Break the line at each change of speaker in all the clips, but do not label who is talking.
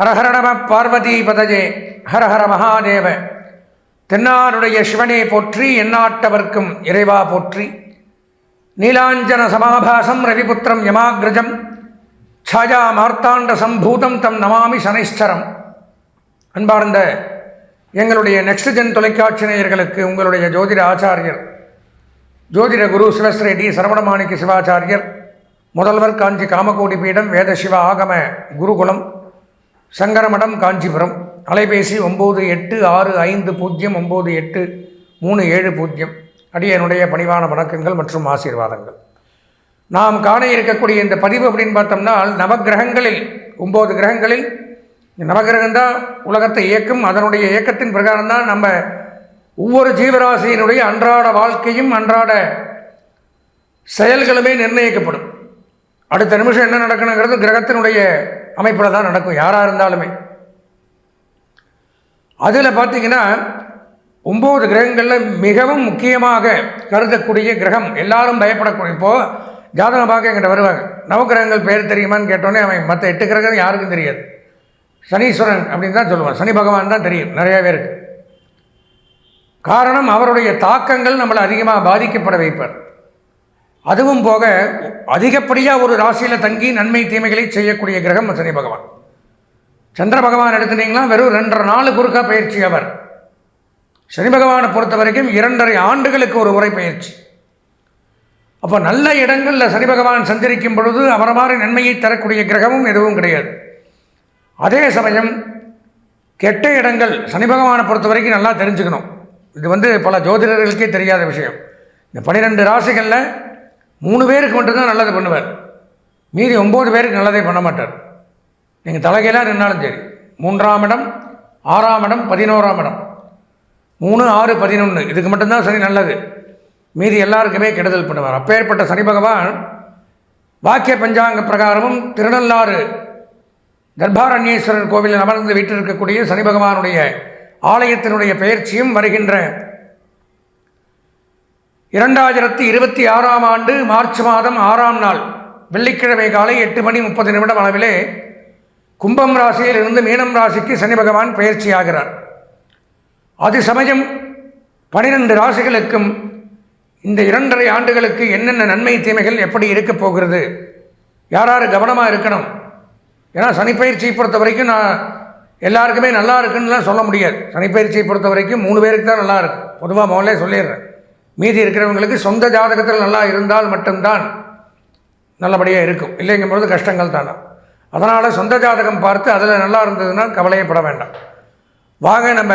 ஹரஹர நம பார்வதி பதஜே ஹரஹர மகாதேவ. தென்னாருடைய சிவனே போற்றி, எந்நாட்டவர்க்கும் இறைவா போற்றி. நீலாஞ்சன சமாபாசம் ரவிபுத்திரம் யமாகிரஜம் சாயா மார்த்தாண்ட சம்பூதம் தம் நமாமி சனைஸ்வரம். அன்பார்ந்த எங்களுடைய நெக்ஸ்ட் ஜென் தொலைக்காட்சி நேயர்களுக்கு உங்களுடைய ஜோதிட ஆச்சாரியர் ஜோதிட குரு சிவஸ்ரீ டி சரவணமாணிக்க சிவாச்சாரியர், முதல்வர் காஞ்சி காமகோடி பீடம், வேத சிவ ஆகம குருகுலம், சங்கரமடம், காஞ்சிபுரம். அலைபேசி 9850983730. அடியனுடைய பணிவான வணக்கங்கள் மற்றும் ஆசீர்வாதங்கள். நாம் காண இருக்கக்கூடிய இந்த பதிவு அப்படின்னு பார்த்தோம்னா, நவகிரகங்களில் 9 கிரகங்களில் நவகிரகம்தான் உலகத்தை இயக்கும். அதனுடைய இயக்கத்தின் பிரகாரம் தான் நம்ம ஒவ்வொரு ஜீவராசியினுடைய அன்றாட வாழ்க்கையும் அன்றாட செயல்களுமே நிர்ணயிக்கப்படும். அடுத்த நிமிஷம் என்ன நடக்கணுங்கிறது கிரகத்தினுடைய அமைப்பில் தான் நடக்கும், யாராக இருந்தாலுமே. அதில் பார்த்திங்கன்னா 9 கிரகங்களில் மிகவும் முக்கியமாக கருதக்கூடிய கிரகம், எல்லாரும் பயப்படக்கூடிய, இப்போது ஜாதகம் பார்க்க என்கிட்ட வருவாங்க, நவகிரகங்கள் பேர் தெரியுமான்னு கேட்டோன்னே அவன் மற்ற 8 கிரகம் யாருக்கும் தெரியாது. சனீஸ்வரன் அப்படின்னு தான் சொல்லுவான், சனி பகவான் தான் தெரியும் நிறைய பேருக்கு. காரணம், அவருடைய தாக்கங்கள் நம்மளை அதிகமாக பாதிக்கப்பட வைப்பார். அதுவும் போக அதிகப்படியாக ஒரு ராசியில் தங்கி நன்மை தீமைகளை செய்யக்கூடிய கிரகம் சனி பகவான். சந்திர பகவான் எடுத்துட்டிங்கன்னா வெறும் 2.5 நாள் குறுக்கா பயிற்சி அவர். சனி பகவானை பொறுத்த வரைக்கும் 2.5 ஆண்டுகளுக்கு ஒரு முறை பயிற்சி. அப்போ நல்ல இடங்களில் சனி பகவான் சஞ்சரிக்கும் பொழுது அவரை மாதிரி நன்மையை தரக்கூடிய கிரகமும் எதுவும் கிடையாது. அதே சமயம் கெட்ட இடங்கள் சனி பகவானை பொறுத்த வரைக்கும் நல்லா தெரிஞ்சுக்கணும். இது பல ஜோதிடர்களுக்கே தெரியாத விஷயம். இந்த 12 ராசிகளில் 3 பேருக்கு மட்டும்தான் நல்லது பண்ணுவார், மீதி 9 பேருக்கு நல்லதே பண்ண மாட்டார். நீங்கள் தலைகையிலாக நின்னாலும் சரி, 3ஆம் இடம், 6ஆம் இடம், 11ஆம் இடம், 3, 6, 11 இதுக்கு மட்டும்தான் சனி நல்லது, மீதி எல்லாருக்குமே கெடுதல் பண்ணுவார். அப்பேற்பட்ட சனி பகவான் வாக்கிய பஞ்சாங்க பிரகாரமும் திருநள்ளாறு தர்பாரண்யேஸ்வரர் கோவிலில் அமர்ந்து வீட்டில் சனி பகவானுடைய ஆலயத்தினுடைய பெயர்ச்சியும் வருகின்ற 2026ஆம் ஆண்டு மார்ச் மாதம் 6ஆம் நாள் வெள்ளிக்கிழமை காலை 8:30 அளவிலே கும்பம் ராசியில் இருந்து மீனம் ராசிக்கு சனி பகவான் பெயர்ச்சி ஆகிறார். அது சமயம் 12 ராசிகளுக்கும் இந்த 2.5 ஆண்டுகளுக்கு என்னென்ன நன்மை தீமைகள் எப்படி இருக்க போகிறது, யார் கவனமாக இருக்கணும். ஏன்னா சனிப்பயிற்சியை பொறுத்த வரைக்கும் நான் எல்லாருக்குமே நல்லா இருக்குன்னுலாம் சொல்ல முடியாது. சனிப்பயிற்சியை பொறுத்த வரைக்கும் 3 பேருக்கு தான் நல்லா இருக்கும், பொதுவாக முதல்ல சொல்லிடுறேன். மீதி இருக்கிறவங்களுக்கு சொந்த ஜாதகத்தில் நல்லா இருந்தால் மட்டும்தான் நல்லபடியாக இருக்கும், இல்லைங்கும்போது கஷ்டங்கள் தானே. அதனால் சொந்த ஜாதகம் பார்த்து அதில் நல்லா இருந்ததுன்னா கவலையப்பட வேண்டாம். வாங்க நம்ம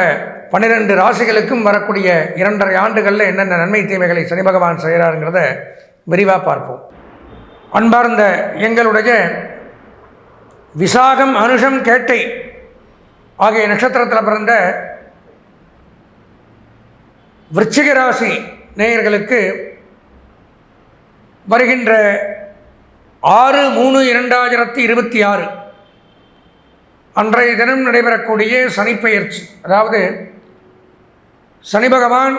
12 ராசிகளுக்கும் வரக்கூடிய 2.5 ஆண்டுகளில் என்னென்ன நன்மை தீமைகளை சனி பகவான் செய்கிறாருங்கிறத விரிவாக பார்ப்போம். அன்பார்ந்த எங்களுடைய விசாகம், அனுஷம், கேட்டை ஆகிய நட்சத்திரத்தில் பிறந்த விருச்சிக ராசி நேயர்களுக்கு வருகின்ற 6/3/2026 அன்றைய தினம் நடைபெறக்கூடிய சனிப்பெயர்ச்சி, அதாவது சனி பகவான்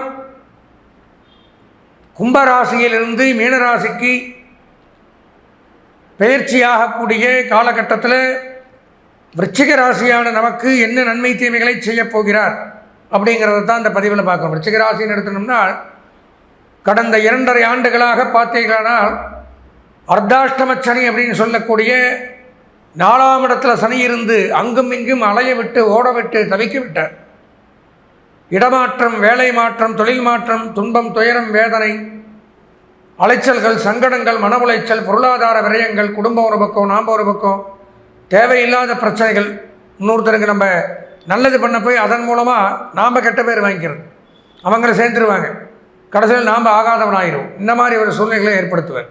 கும்பராசியிலிருந்து மீனராசிக்கு பெயர்ச்சியாகக்கூடிய காலகட்டத்தில் விருச்சிக ராசியான நமக்கு என்ன நன்மை தீமைகளை செய்யப் போகிறார் அப்படிங்கிறத தான் இந்த பதிவில் பார்க்கணும். விருச்சிக ராசின்னு எடுத்தோம்னா கடந்த 2.5 ஆண்டுகளாக பார்த்தீங்களானால் அர்த்தாஷ்டம சனி அப்படின்னு சொல்லக்கூடிய 4ஆம் இடத்துல சனி இருந்து அங்கும் இங்கும் அலைய விட்டு ஓட விட்டு தவிக்க விட்டார். இடமாற்றம், வேலை மாற்றம், தொழில் மாற்றம், துன்பம், துயரம், வேதனை, அலைச்சல்கள், சங்கடங்கள், மன உளைச்சல், பொருளாதார விரயங்கள், குடும்பம் ஒரு பக்கம், நாம் ஒரு பக்கம், தேவையில்லாத பிரச்சனைகள், இன்னொருத்தருக்கு நம்ம நல்லது பண்ண போய் அதன் மூலமாக நாம் கெட்ட பேர் வாங்கிக்கிறது, அவங்கள சேர்ந்துருவாங்க, கடைசியில் நாம் ஆகாதவனாயிரும். இந்த மாதிரி ஒரு சூழ்நிலைகளை ஏற்படுத்துவார்.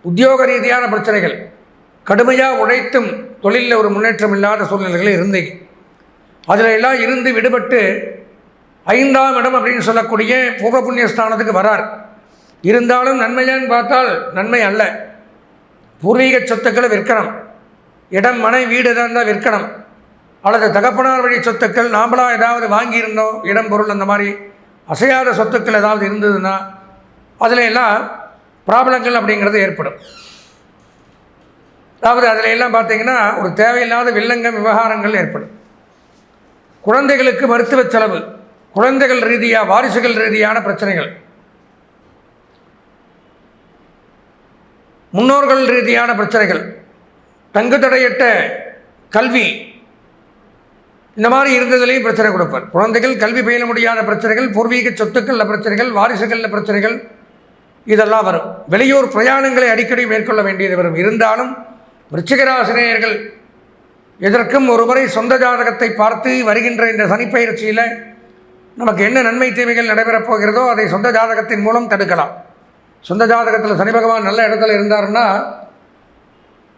உத்தியோக ரீதியான பிரச்சனைகள், கடுமையாக உழைத்தும் தொழிலில் ஒரு முன்னேற்றம் இல்லாத சூழ்நிலைகள் இருந்தீங்க. அதில் எல்லாம் இருந்து விடுபட்டு 5ஆம் இடம் அப்படின்னு சொல்லக்கூடிய பூர்வ புண்ணியஸ்தானத்துக்கு வரார். இருந்தாலும் நன்மையான்னு பார்த்தால் நன்மை அல்ல. பூர்வீக சொத்துக்களை விற்கணும், இடம், மனை, வீடு தான் விற்கணும், அல்லது தகப்பனார் வழி சொத்துக்கள் நாமளாக ஏதாவது வாங்கியிருந்தோம், இடம், பொருள், அந்த மாதிரி அசையாத சொத்துக்கள் ஏதாவது இருந்ததுன்னா அதில் எல்லாம் ப்ராப்ளங்கள் அப்படிங்கிறது ஏற்படும். அதாவது அதில் எல்லாம் பார்த்தீங்கன்னா ஒரு தேவையில்லாத வில்லங்கம் விவகாரங்கள் ஏற்படும். குழந்தைகளுக்கு மருத்துவ செலவு, குழந்தைகள் ரீதியாக வாரிசுகள் ரீதியான பிரச்சனைகள், முன்னோர்கள் ரீதியான பிரச்சனைகள், தங்கு தடையற்ற கல்வி, இந்த மாதிரி இருந்ததுலேயும் பிரச்சனை கொடுப்பார். குழந்தைகள் கல்வி பயில முடியாத பிரச்சனைகள், பூர்வீக சொத்துக்களில் பிரச்சனைகள், வாரிசுகளில் பிரச்சனைகள், இதெல்லாம் வரும். வெளியூர் பிரயாணங்களை அடிக்கடி மேற்கொள்ள வேண்டியது வரும். இருந்தாலும் விருச்சிகராசினியர்கள் எதற்கும் ஒரு முறை சொந்த ஜாதகத்தை பார்த்து வருகின்ற இந்த சனிப்பெயர்ச்சியில் நமக்கு என்ன நன்மை தீமைகள் நடைபெறப் போகிறதோ அதை சொந்த ஜாதகத்தின் மூலம் தடுக்கலாம். சொந்த ஜாதகத்தில் சனி பகவான் நல்ல இடத்துல இருந்தாருன்னா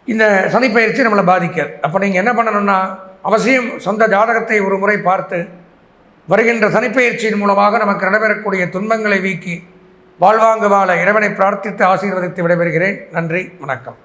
இந்த சனிப்பெயர்ச்சி நம்மளை பாதிக்காது. அப்போ நீங்கள் என்ன பண்ணணும்னா, அவசியம் சொந்த ஜாதகத்தை ஒரு முறை பார்த்து வருகின்ற சனிப்பெயர்ச்சியின் மூலமாக நமக்கு நடைபெறக்கூடிய துன்பங்களை வீக்கி வாழ்வாங்கு வாழ இறைவனை பிரார்த்தித்து ஆசீர்வதித்து விடைபெறுகிறேன். நன்றி, வணக்கம்.